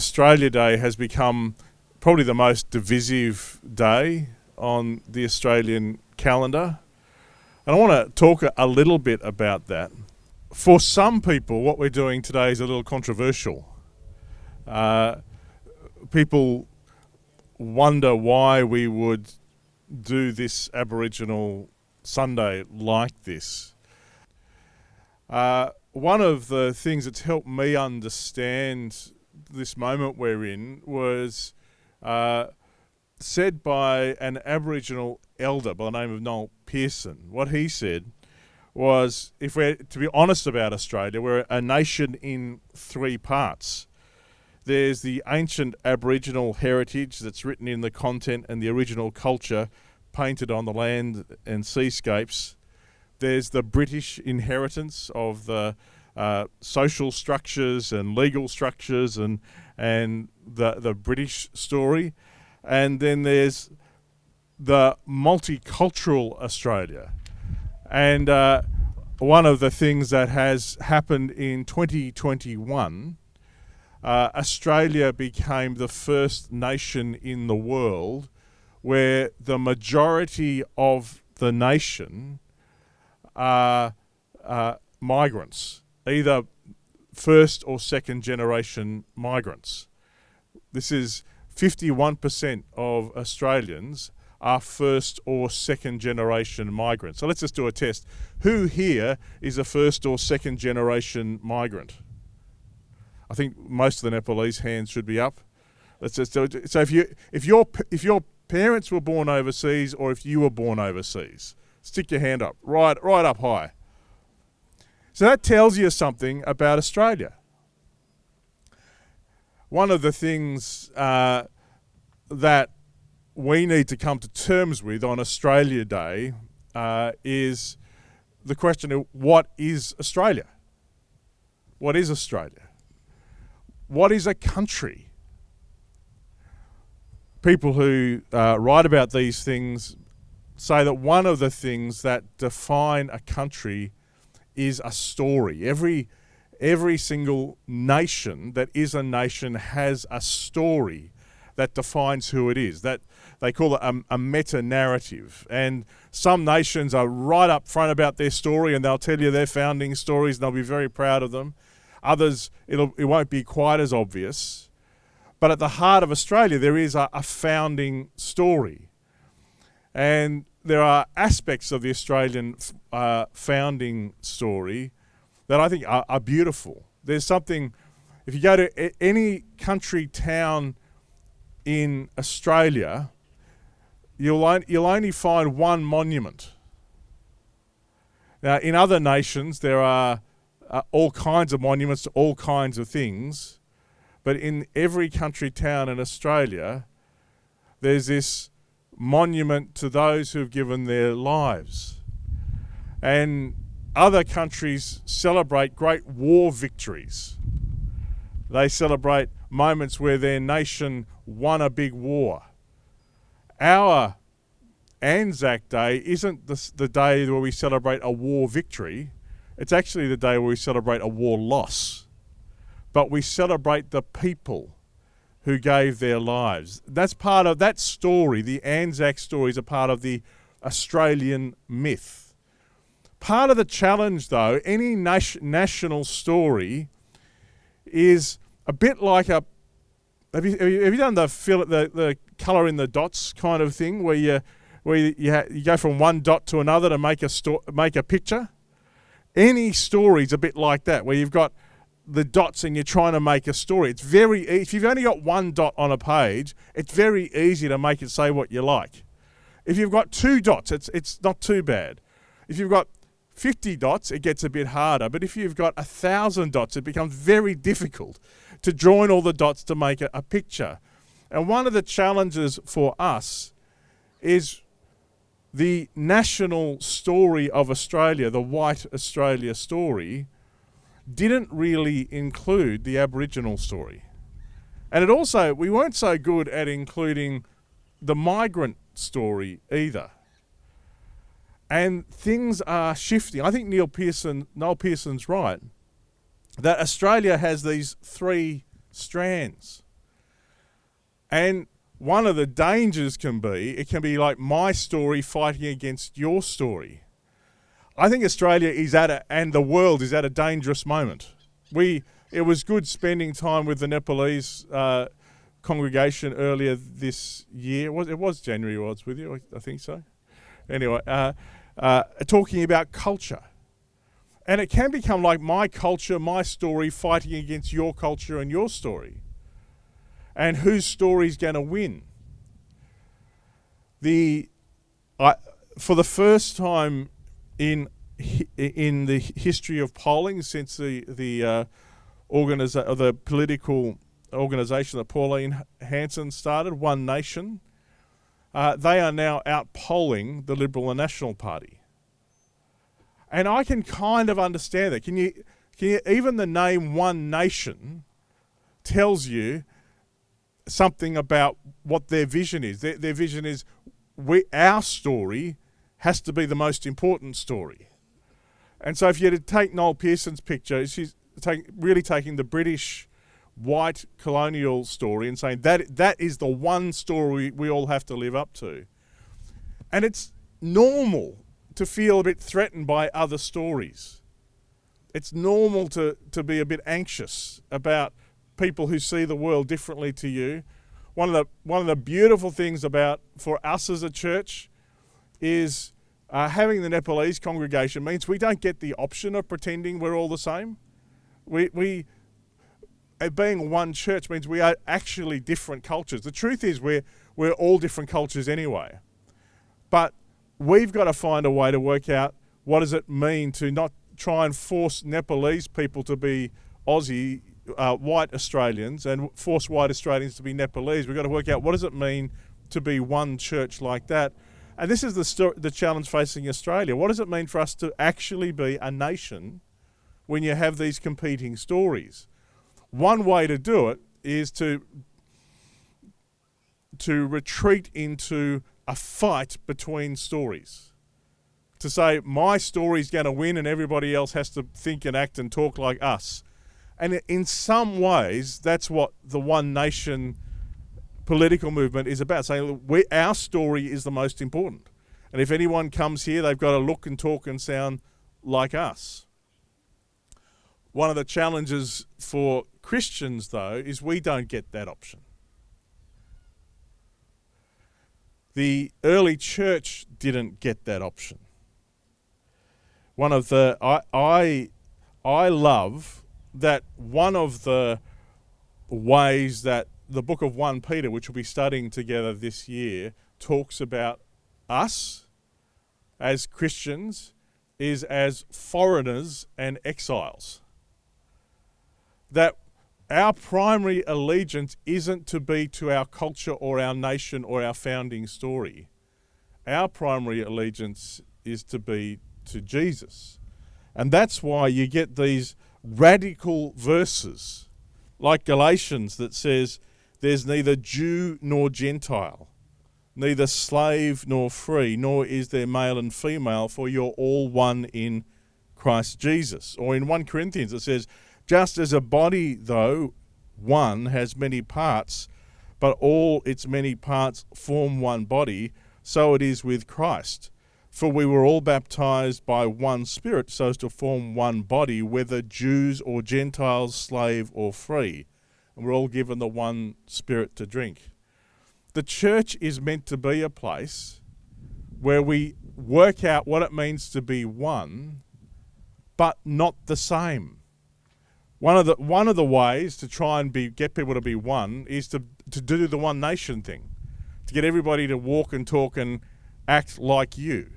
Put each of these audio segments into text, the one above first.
Australia Day has become probably the most divisive day on the Australian calendar. And I want to talk a little bit about that. For some people, what we're doing today is a little controversial. People wonder why we would do this Aboriginal Sunday like this. One of the things that's helped me understand this moment we're in was said by an Aboriginal elder by the name of Noel Pearson. What he said was, if we're to be honest about Australia, we're a nation in three parts. There's the ancient Aboriginal heritage that's written in the content and the original culture painted on the land and seascapes. There's the British inheritance of the social structures and legal structures and the British story. And then there's the multicultural Australia. And one of the things that has happened in 2021, Australia became the first nation in the world where the majority of the nation are migrants, either first or second generation migrants. This is 51% of Australians are first or second generation migrants. So let's just do a test. Who here is a first or second generation migrant? I think most of the Nepalese hands should be up. Let's just do it. So if your parents were born overseas, or if you were born overseas, stick your hand up, right up high. So that tells you something about Australia. One of the things that we need to come to terms with on Australia Day is the question of what is Australia? What is Australia? What is a country? People who write about these things say that one of the things that define a country is a story. Every single nation that is a nation has a story that defines who it is. That they call it a meta-narrative. And some nations are right up front about their story, and they'll tell you their founding stories, and they'll be very proud of them. Others, it won't be quite as obvious. But at the heart of Australia, there is a founding story. And there are aspects of the Australian founding story that I think are beautiful. There's something, if you go to any country town in Australia, you'll only find one monument. Now, in other nations, there are all kinds of monuments to all kinds of things. But in every country town in Australia, there's this monument to those who have given their lives. And other countries celebrate great war victories. They celebrate moments where their nation won a big war. Our Anzac Day isn't the day where we celebrate a war victory. It's actually the day where we celebrate a war loss. But we celebrate the people who gave their lives. That's part of that story. The Anzac story is a part of the Australian myth. Part of the challenge, though, any national story is a bit like a... Have you done the colour in the dots kind of thing, where you go from one dot to another to make a picture? Any story's a bit like that, where you've got the dots and you're trying to make a story. It's very easy. If you've only got one dot on a page, it's very easy to make it say what you like. If you've got two dots, it's not too bad. If you've got 50 dots, it gets a bit harder. But if you've got 1,000 dots, it becomes very difficult to join all the dots to make a picture. And one of the challenges for us is the national story of Australia, the white Australia story, didn't really include the Aboriginal story. And we weren't so good at including the migrant story either. And things are shifting. I think Noel Pearson's right, that Australia has these three strands. And one of the dangers it can be like my story fighting against your story. I think Australia and the world is at a dangerous moment. It was good spending time with the Nepalese congregation earlier this year. It was January I was with you, I think so. Anyway, talking about culture. And it can become like my culture, my story fighting against your culture and your story. And whose story is going to win? For the first time in the history of polling since the political organisation that Pauline Hanson started, One Nation, they are now out-polling the Liberal and National Party. And I can kind of understand that. Can you even the name One Nation tells you something about what their vision is. Their vision is our story has to be the most important story. And so if you had to take Noel Pearson's picture, she's really taking the British white colonial story and saying that is the one story we all have to live up to. And it's normal to feel a bit threatened by other stories. It's normal to be a bit anxious about people who see the world differently to you. One of the beautiful things for us as a church is having the Nepalese congregation means we don't get the option of pretending we're all the same. We being one church means we are actually different cultures. The truth is we're all different cultures anyway. But we've got to find a way to work out what does it mean to not try and force Nepalese people to be Aussie, white Australians, and force white Australians to be Nepalese. We've got to work out what does it mean to be one church like that. And this is the challenge facing Australia. What does it mean for us to actually be a nation when you have these competing stories? One way to do it is to retreat into a fight between stories. To say my story's going to win and everybody else has to think and act and talk like us. And in some ways, that's what the One Nation political movement is about, saying our story is the most important. And if anyone comes here, they've got to look and talk and sound like us. One of the challenges for Christians, though, is we don't get that option. The early church didn't get that option. I love that one of the ways that the book of 1 Peter, which we'll be studying together this year, talks about us as Christians is as foreigners and exiles. That our primary allegiance isn't to be to our culture or our nation or our founding story. Our primary allegiance is to be to Jesus. And that's why you get these radical verses like Galatians that says there's neither Jew nor Gentile, neither slave nor free, nor is there male and female, for you're all one in Christ Jesus. Or in 1 Corinthians it says, just as a body, though one, has many parts, but all its many parts form one body, so it is with Christ. For we were all baptized by one Spirit so as to form one body, whether Jews or Gentiles, slave or free. And we're all given the one Spirit to drink. The church is meant to be a place where we work out what it means to be one, but not the same. One of the ways to try and get people to be one is to do the One Nation thing, to get everybody to walk and talk and act like you.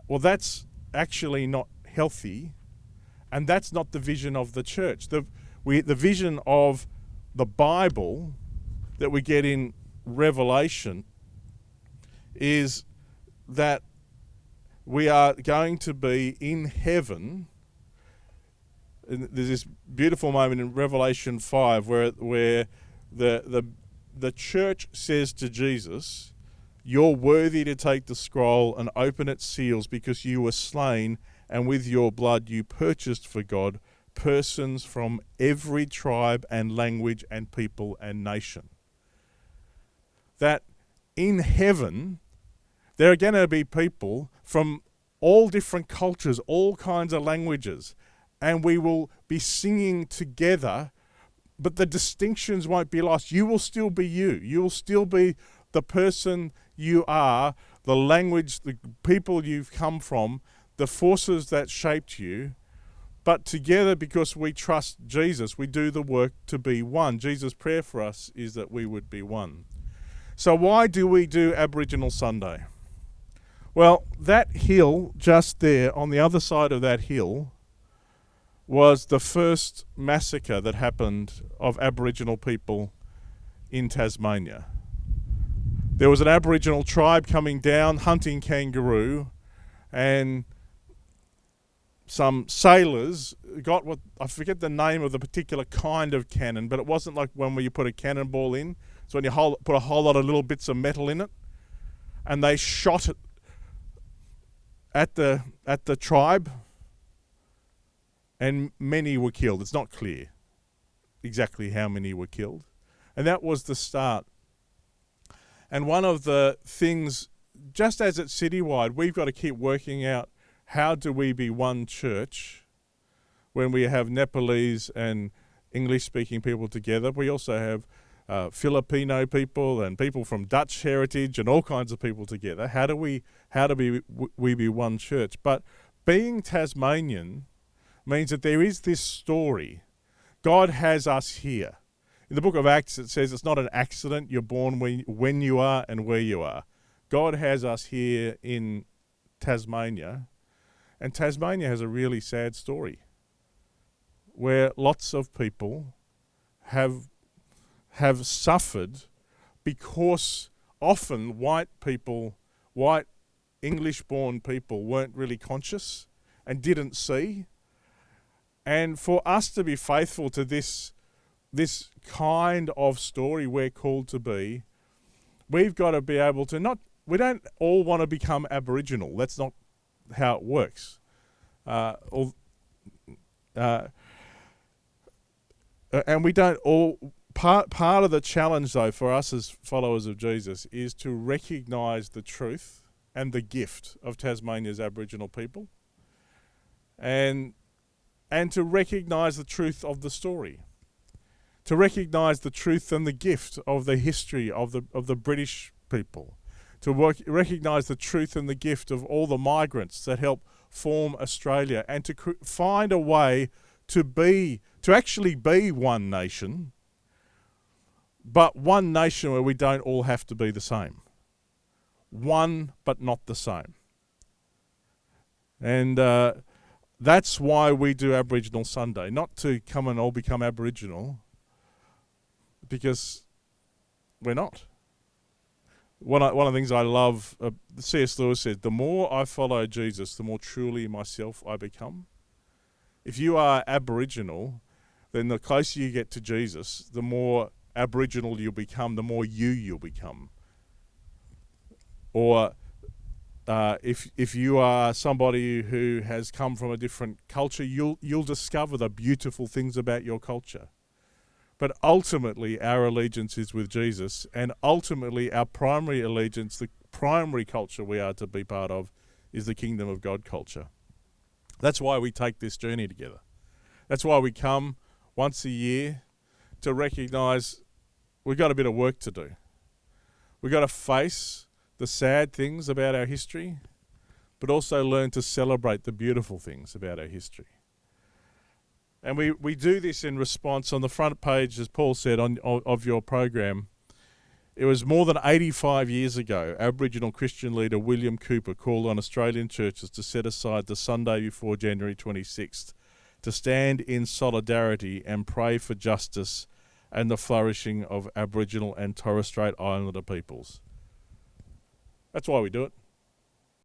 Well, that's actually not healthy, and that's not the vision of the church. The vision of the Bible that we get in Revelation is that we are going to be in heaven. And there's this beautiful moment in Revelation 5 where the church says to Jesus, "You're worthy to take the scroll and open its seals because you were slain, and with your blood you purchased for God persons from every tribe and language and people and nation." that in heaven there are going to be people from all different cultures, all kinds of languages, and we will be singing together, but the distinctions won't be lost. You will still be you. You will still be the person you are, the language, the people you've come from, the forces that shaped you. But together, because we trust Jesus, we do the work to be one. Jesus' prayer for us is that we would be one. So why do we do Aboriginal Sunday? Well, that hill just there, on the other side of that hill, was the first massacre that happened of Aboriginal people in Tasmania. There was an Aboriginal tribe coming down hunting kangaroo, and some sailors got what, I forget the name of the particular kind of cannon, but it wasn't like one where you put a cannonball in. So when you put a whole lot of little bits of metal in it, and they shot it at the tribe, and many were killed. It's not clear exactly how many were killed. And that was the start. And one of the things, just as at Citywide, we've got to keep working out, how do we be one church when we have Nepalese and English-speaking people together? We also have Filipino people and people from Dutch heritage and all kinds of people together. How do we be one church? But being Tasmanian means that there is this story. God has us here. In the book of Acts, it says it's not an accident. You're born when you are and where you are. God has us here in Tasmania. And Tasmania has a really sad story where lots of people have suffered because often white English-born people weren't really conscious and didn't see. And for us to be faithful to this kind of story we're called to be, we've got to be able to we don't all want to become Aboriginal. That's not how it works. And we don't all... Part of the challenge, though, for us as followers of Jesus is to recognise the truth and the gift of Tasmania's Aboriginal people, and to recognise the truth of the story, to recognise the truth and the gift of the history of the British people, to recognise the truth and the gift of all the migrants that helped form Australia, and to find a way to actually be one nation, but one nation where we don't all have to be the same. One, but not the same. And that's why we do Aboriginal Sunday, not to come and all become Aboriginal, because we're not. One of the things I love, C.S. Lewis said, the more I follow Jesus, the more truly myself I become. If you are Aboriginal, then the closer you get to Jesus, the more Aboriginal you'll become, the more you'll become. Or if you are somebody who has come from a different culture, you'll discover the beautiful things about your culture. But ultimately, our allegiance is with Jesus, and ultimately our primary allegiance, the primary culture we are to be part of, is the Kingdom of God culture. That's why we take this journey together. That's why we come once a year to recognise we've got a bit of work to do. We've got to face the sad things about our history, but also learn to celebrate the beautiful things about our history. And we do this in response. On the front page, as Paul said, of your program, it was more than 85 years ago, Aboriginal Christian leader William Cooper called on Australian churches to set aside the Sunday before January 26th to stand in solidarity and pray for justice and the flourishing of Aboriginal and Torres Strait Islander peoples. That's why we do it.